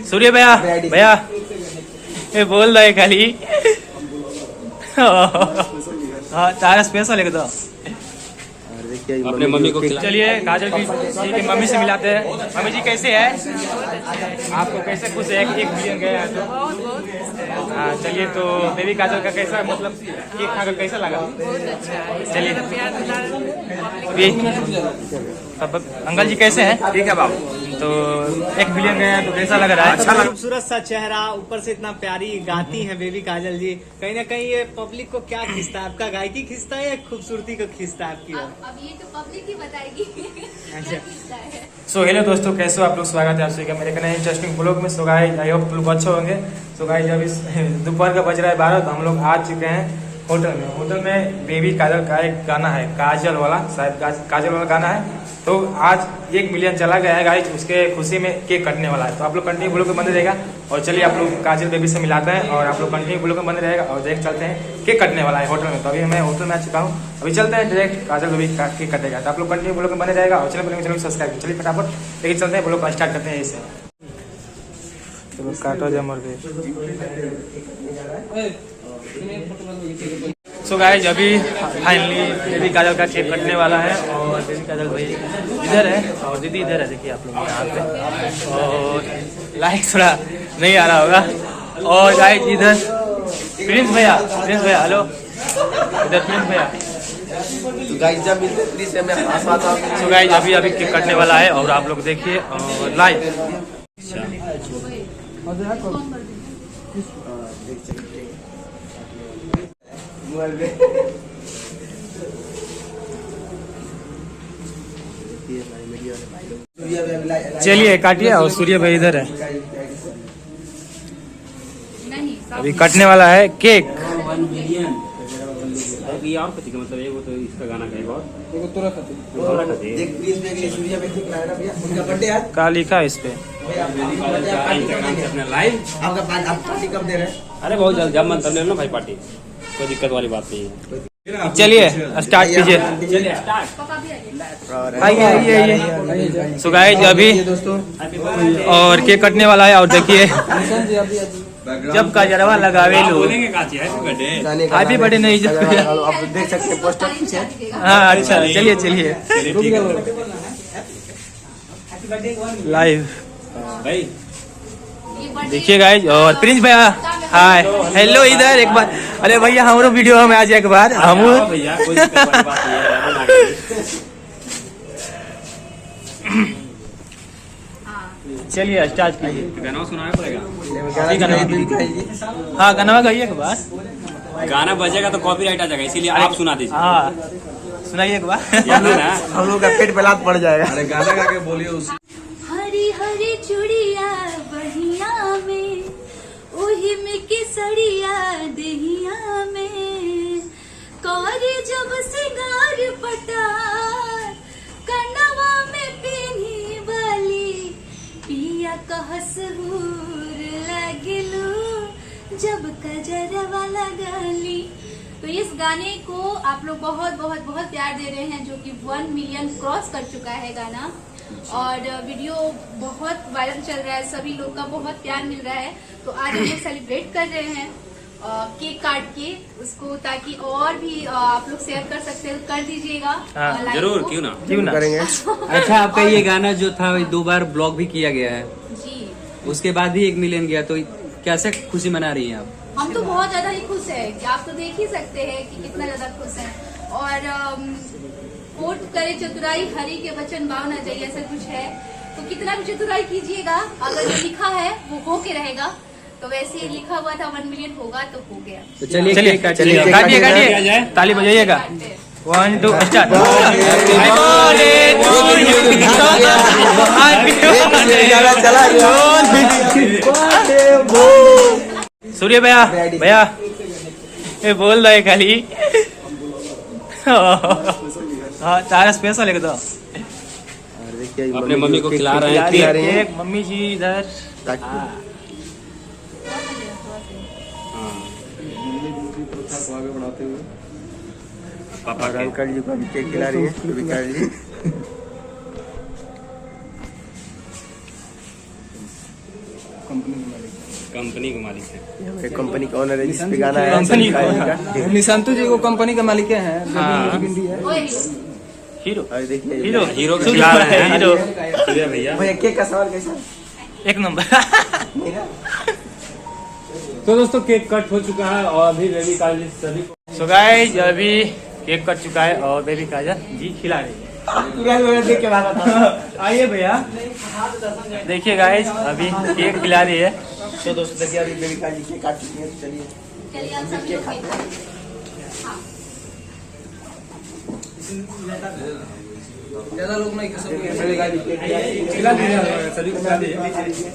सूर्य भैया भैया ये बोल रहा है खाली। हाँ तारा स्पेशल है तो अपने मम्मी को चलिए काजल की मम्मी से मिलाते हैं। मम्मी जी कैसे हैं? आपको कैसे खुश है? 1 मिलियन गया है तो हाँ चलिए। तो बेबी काजल का कैसा मतलब केक खाकर कैसा लगा? बहुत अच्छा है। चलिए अभी अंकल जी कैसे हैं? ठीक है बाबू। तो 1 मिलियन गया है तो कैसा लग रहा है? अच्छा लगा। खूबसूरत सा चेहरा, ऊपर से इतना प्यारी गाती हैं बेबी काजल जी। कहीं ना कहीं ये पब्लिक को क्या खींचता है? आपका गायकी खींचता है या खूबसूरती को खींचता है आपकी? अब ये तो पब्लिक ही बताएगी। अच्छा। सो हेलो दोस्तों, कैसे हो आप लोग? स्वागत है आप सभी का मेरे नए इंटरेस्टिंग ब्लॉग में। सो गाइस आई होप लोग अच्छे होंगे। सो गाइस जब इस दोपहर का बज रहा है 12 तो हम लोग आ चुके हैं होटल में बेबी काजल का एक गाना है, काजल वाला, शायद काजल वाला गाना है। तो आज 1 मिलियन चला गया है गाइस, उसके खुशी में केक कटने वाला है। तो आप लोग कंटिन्यू ब्लॉग में बने रहेगा और चलिए आप लोग काजल बेबी से मिलाते हैं और आप लोग कंटिन्यू ब्लॉग में बने रहेगा और देख चलते हैं केक कटने वाला है होटल में। तो अभी मैं होटल में आ चुका हूँ, अभी चलते हैं डायरेक्ट काजल बेबी का केक कटेगा। तो आप लोग कंटिन्यू ब्लॉग में बने रहेगा और चलिए सब्सक्राइब चलिए फटाफट लेकिन चलते हैं ब्लॉग को स्टार्ट करते हैं इसे। तो काटो जमर के। सो गाइस अभी फाइनली बेबी काजल का केक कटने वाला है और बेबी काजल भाई इधर है और दीदी इधर है। देखिए आप लोग यहाँ पे और लाइक थोड़ा नहीं आ रहा होगा। और गाइस इधर प्रिंस भैया हेलो, इधर प्रिंस भैया। तो गाइस जब मिलते प्लीज मैं पास आता हूं। सो गाइस अभी केक कटने वाला है और आप लोग देखिए और लाइव। चलिए काटिए और सूर्य भाई इधर है। अभी कटने वाला है केक। 1 मिलियन ये और कथी का मतलब एगो तो इसका गाना का एगो तोरा कथी देख प्लीज में सूर्या में ठीक लाया ना भैया, उनका बर्थडे आज का लिखा है इस पे? अपना लाइव आपका आप पार्टी कब दे रहे हैं? अरे बहुत जल्द, जब मन तब ले लो भाई पार्टी, कोई दिक्कत वाली बात नहीं है। चलिए स्टार्ट कीजिए। चलिए स्टार्ट। आइए। सो गाइस अभी और केक कटने वाला है और देखिए जब का जरवा लगावे लो हैप्पी बर्थडे नहीं जब आप देख सकते हैं पोस्टर पीछे। हाँ अच्छा चलिए लाइव भाई देखिए गाइस। और प्रिंस भैया हाय हेलो इधर एक बार। अरे भैया हमारो वीडियो में आ जाए एक बार हम भैया कोई दिक्कत वाली बात नहीं है। चलिए स्टार्ट कीजिए। गाना सुनाना पड़ेगा। हाँ गाना गाइए एक बार। गाना बजेगा तो कॉपीराइट आ जाएगा, इसीलिए आप सुना दीजिए। हाँ सुनाइए एक बार। हम लोग का पेट पेलात पड़ जाएगा। अरे गाना गा के बोलिए उसी। हरी हरी चूड़िया बहिया में, ओही में केसरिया दहिया में, कौरी जब सिंगार पटार, कनवा में पिन्ही बली, पिया कहस हूर लगलू जब कजरवा लगली। तो इस गाने को आप लोग बहुत प्यार दे रहे हैं, जो कि 1 मिलियन क्रॉस कर चुका है गाना और वीडियो बहुत वायरल चल रहा है, सभी लोग का बहुत प्यार मिल रहा है। तो आज हम लोग सेलिब्रेट कर रहे हैं केक काट के उसको, ताकि और भी आप लोग शेयर कर सकते हैं, कर दीजिएगा। जरूर, क्यों ना करेंगे। अच्छा आपका ये गाना जो था 2 बार ब्लॉग भी किया गया है जी, उसके बाद भी 1 मिलियन गया, तो कैसे खुशी मना रही हैं आप? हम तो बहुत ज्यादा ही खुश है कि आप तो देख ही सकते हैं कि कितना ज्यादा खुश है। और कोट करे चतुराई हरि के वचन भावना चाहिए, ऐसा कुछ है। तो कितना भी चतुराई कीजिएगा, अगर जो लिखा है वो हो के रहेगा। तो वैसे ही लिखा हुआ था 1 मिलियन होगा तो हो गया। तो चलिए काटिए ताली बजाइएगा। 1 2 स्टार्ट। सूर्य भैया ये बोल रहा है खाली। हाँ तारा स्पेशल है तो अपने मम्मी को खिला रहे हैं। मम्मी जी इधर। शादी प्रथा को आगे बढ़ाते हुए पापा और अंकल जी को अभी केक खिला रही है विकास जी। कंपनी के मालिक है। ये कंपनी का ओनर है जिस पे गाना है कंपनी का। निशांतु जी को कंपनी का मालिक हैं इंडिया। हीरो और देखिए हीरो हीरो के खिला रहे हैं हीरो सूर्या भैया। भैया केक का सवाल कैसा? एक नंबर। तो दोस्तों केक कट हो चुका है और अभी बेबी काजल सभी को सो गाइस अभी केक कट चुका है और बेबी काजल जी खिला रही है। देख के बात बता। आइए भैया देखिए गाइस अभी केक खिला रही है। तो दोस्तों देखिए अभी बेबी काजल केक काट चुकी है। तो चलिए चलिए आप सब लोग केक खाएं। हाँ। ज्यादा लोग नहीं खा बेबी काजल केक खिला दीजिए सभी को खिला दीजिए।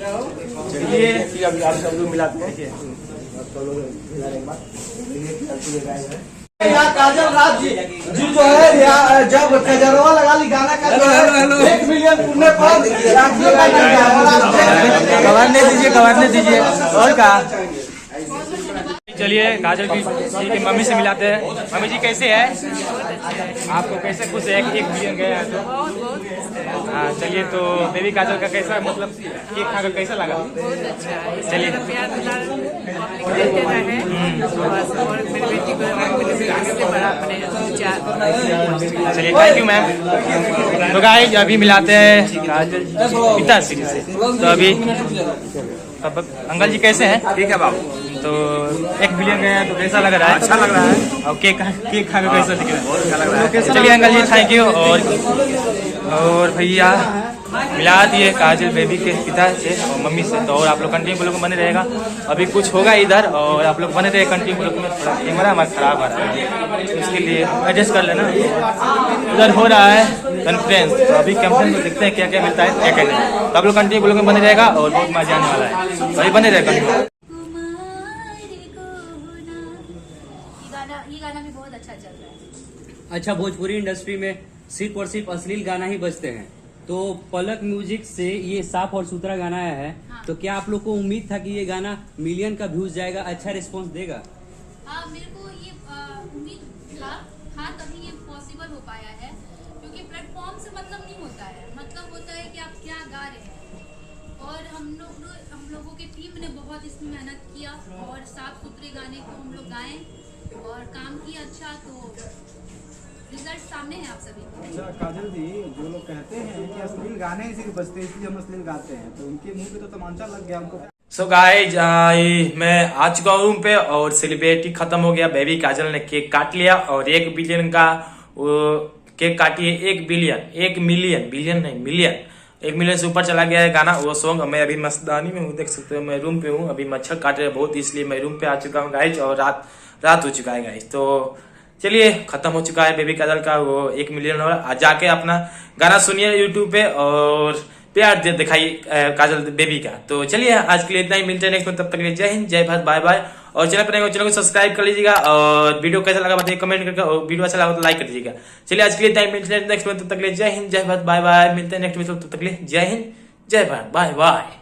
चलिए फिर अभी आप सब लोग मिलाते हैं। आप सब लोग मिलाने के बाद काजल राज जी जो है जब कजरवा लगा ली गाना का जो है 1 मिलियन पुण्य पर गवर्ने दीजिए और कहा। चलिए काजल की मम्मी से मिलाते हैं। मम्मी जी कैसे है? आपको कैसे खुश है? 1 मिलियन गए हैं तो हाँ चलिए। तो बेबी काजल का कैसा मतलब केक खाकर कैसा लगा? चलिए चलिए थैंक यू मैम। तो गाइस अभी मिलाते हैं काजल पिताश्री से। तो अभी अंकल जी कैसे हैं? ठीक है बाबू। तो 1 मिलियन गए हैं तो कैसा लग रहा है? अच्छा लग रहा है और केक खा के कैसा दिख रहा है? बहुत अच्छा लग रहा है। चलिए अंकल जी थैंक यू। और भैया मिला दिए काजल बेबी के पिता से और मम्मी से। तो और आप लोग कंटिन्यू ब्लॉग में बने रहेगा। अभी कुछ होगा इधर और आप लोग बने रहे कंटिन्यू ब्लॉग में। थोड़ा कैमरा हमारा खराब आ रहा है तो इसके लिए एडजस्ट कर लेना। उधर हो रहा है कॉन्फ्रेंस। तो अभी कॉन्फ्रेंस में देखते हैं क्या क्या मिलता है क्या क्या नहीं। तो आप लोग कंटिन्यू ब्लॉग में बने रहेगा और बहुत मजा आने वाला है। तो अभी बने रहेगा। ये गाना भी बहुत अच्छा चल रहा है। अच्छा, भोजपुरी इंडस्ट्री में सिर्फ और सिर्फ अश्लील गाना ही बजते हैं, तो पलक म्यूजिक से ये साफ और सुथरा गाना आया है। हाँ। तो क्या आप लोग को उम्मीद था कि ये गाना मिलियन का व्यूज जाएगा, अच्छा रिस्पांस देगा? मेरे को ये उम्मीद था तभी ये पॉसिबल हो पाया है, क्योंकि प्लेटफॉर्म से मतलब नहीं होता है। मतलब होता है कि आप क्या गा रहे हैं। और हम लोगों की टीम ने बहुत इसमें मेहनत किया और साफ सुथरे गाने को हम लोग गाएं और काम किया अच्छा, तो रिजल्ट सामने है आप सभी। अच्छा काजल जी, जो लोग कहते हैं कि अश्लील गाने इसी के बजते हैं इसलिए हम अश्लील गाते हैं, तो उनके मुंह पे तो तमाचा लग गया हमको। सो गाइज मैं आ चुका हूँ रूम पे और सेलिब्रिटी खत्म हो गया। बेबी काजल ने केक काट लिया और 1 बिलियन का वो केक काटी है। 1 मिलियन से ऊपर चला गया है गाना वो सॉन्ग। मैं अभी मस्तानी में हूँ, देख सकते हो मैं रूम पे हूँ। अभी मच्छर काट रहे हैं बहुत, इसलिए मैं रूम पे आ चुका हूँ गाइज। और रात हो चुका है गाइज। तो चलिए खत्म हो चुका है बेबी काजल का वो 1 मिलियन। और जाके अपना गाना सुनिए यूट्यूब पे और प्यार दिखाइए काजल बेबी का। तो चलिए आज के लिए इतना ही, मिलते हैं नेक्स्ट में। तब तक के लिए जय हिंद जय भारत, बाय बाय। और चैनल पर चैनल को सब्सक्राइब कर लीजिएगा और वीडियो कैसा लगा बताइए कमेंट करके, और वीडियो अच्छा लगा तो लाइक कर दीजिएगा। चलिए आज के लिए इतना ही, मिलते हैं नेक्स्ट में। तब तक के लिए जय हिंद जय भारत, बाय बाय। मिलते हैं नेक्स्ट में। तब तक के लिए जय हिंद जय भारत, बाय बाय।